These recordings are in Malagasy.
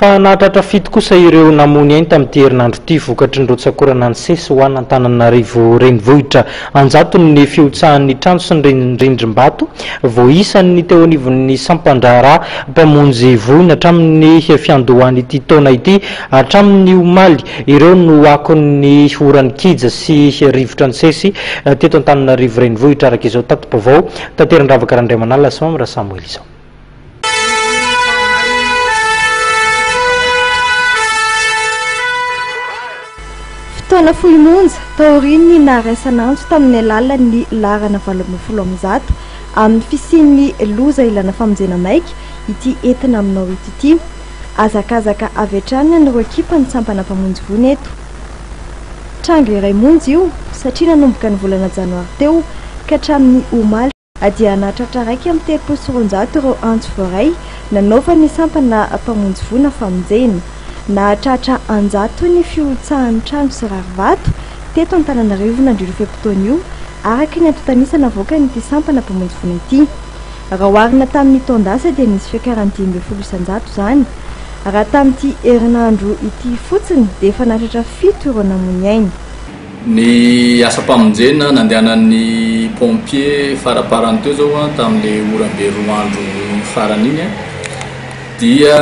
fa nahatratra fito kosa ireo namony ainy tamin'ity herinandro ity vokatry ny rotsakorana ny sesy ho an'Antananarivo renivohitra anjatony fiotsahan'ny trano sy ny rindrim-bato vao isan'ny teo anivon'ny sampandrara mpamonjy vohina hatramin'ny fiandohany ity taona ity hatramin'ny omaly ireo no akon'ny orany kija sy rivotra ny sesy teto Antananarivo renivohitra araka izao tato-pavao tanterandravaka Randriamanala sy mamra Samuel izao. Taona Folimonja taoriny narasan'antso tamin'ny alalan'ny larana 20 amin'ny fisian'ny loza ilana famonjena maika ity entina aminao ity azakazaka avy hatrany ny ekipa ny sampana mpamonjy vohina eto. Tranga iray monjy io satria nanomboka ny volana janoary teo ka hatramin'ny omaly dia nahatratra raiky amin'ny 300 ireo antso voaray nanaova ny sampana mpamonjy vohina famonjena. Nahatratra anjato ny fiotsahan'ny trano sy rarivato teto Antananarivo nandriro fepotona io araka ny antotanisana avoaka nyity sampana mpamonjy vohina ity. Raha oharina tamin'ny taondasa dia nisy fiakarany 10 isanjato zany. Raha tamin'ity herinandro ity fotsiny dia efa nahatratra 7 ireo namony ainy. Ny asa mpamonjena nandehanan'ny pompier faraparany teo zao tamin'le orambe roa andro farany iny dia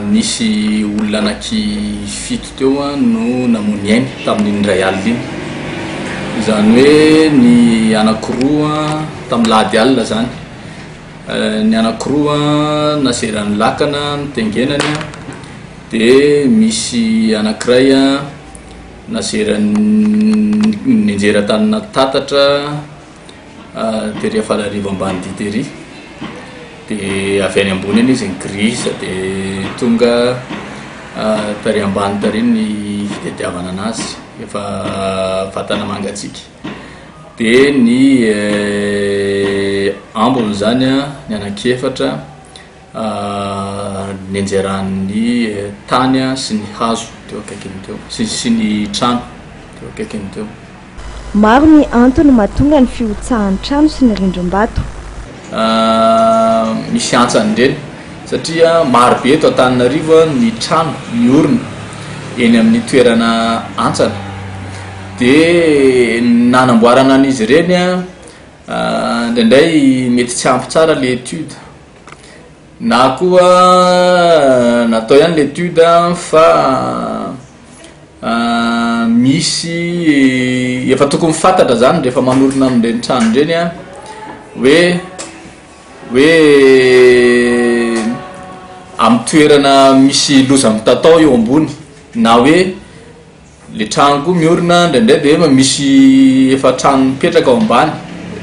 nisy olona anaky 7 teo no namony ainy tamin'ny ray alina iny. Izany hoe ny anankiroa tamin'ny lahady alina zany. Ny anankiroa naseran'ny lakana ny tengenany dia misy anankiray naseran'ny anjera-tanana tatatra tery Afalarivo ambany ditery. Dia avy any ambony iny izy ny grisa dia tonga tary ambany tary ny fitadiavana anazy efa vatana mangatsiaka. Dia ny ambony zany ny anankefatra ny anjeran'ny tany sy ny hazo teo akaikiny teo sy ny trano teo akaikiny teo. Maro ny antony mahatonga ny fiotsahan'ny trano sy ny rindrim-bato. Misy antsany ireny satria maro be eto Antananarivo ny trano miorina eny amin'ny toerana antsana dia nanamboarana an'izy ireny indraindray mety tsy ampy tsara le étude na koa natao ihany le étude fa misy efa tokony fantatra zany rehefa manorina amin'ireny trano ireny hoe amin'ny toerana misy loza mitatao eo ambony na hoe le trano koa miorina indraindray dia misy efa trano mipetraka ao ambany.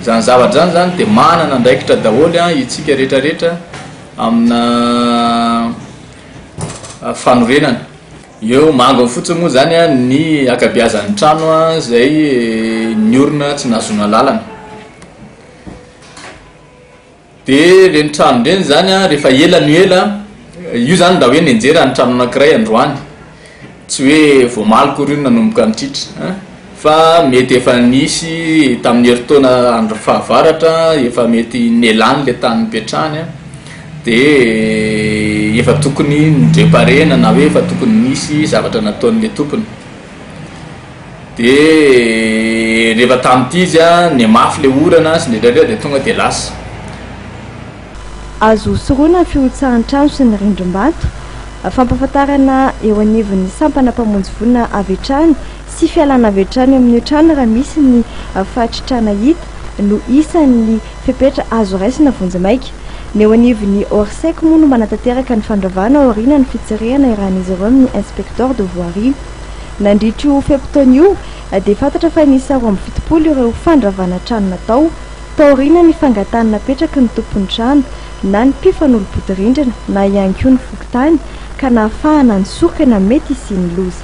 Zany zavatra zany dia manana andraikitra daholo itsika rehetrarehetra amina fanorenana. Eo mangony fotsiny moa zany ny akabeazan'ny trano izay niorina tsy nazona lalana. Dia reny trano reny zany rehefa ela ny ela io zany da hoe ny anjera ny trano anankiray androany tsy hoe voamaliko ry nanomboka mitritra fa mety efa nisy tamin'ny heritaona andro fahavaratra efa mety nelany le tany mipetrahany dia efa tokony ndreparena na hoe efa tokony nisy zavatra nataon'le tompony. Dia rehefa tamin'ity izy ny mafy le orana sy ndraindray dia tonga dia lasa. Azo soroana fiotsahan'ny trano sy ny rindrim-bato fampahafantarana eo anivon'ny sampana mpamonjy vohina avy hatrany sy fialana avy hatrany amin'ny trano raha misy ny fahatritrana hita no isan'ny fepetra azo raisina vonjy maika. Ny eo anivon'ny Orsec moa no manatanteraka ny fandravana aoriana ny fitsirehana iarahan'izy ireo amin'ny inspecteur de voirie. Nandritra io fepotona io dia fantatra fa nisy 27 ireo fandravana trano natao taoriana ny fangatana napetraka ny tompon'ny trano na ny mpifanolo-potirindrina na ihany koa ny fokotany ka nahafahana ny sorokana mety isian'ny loza.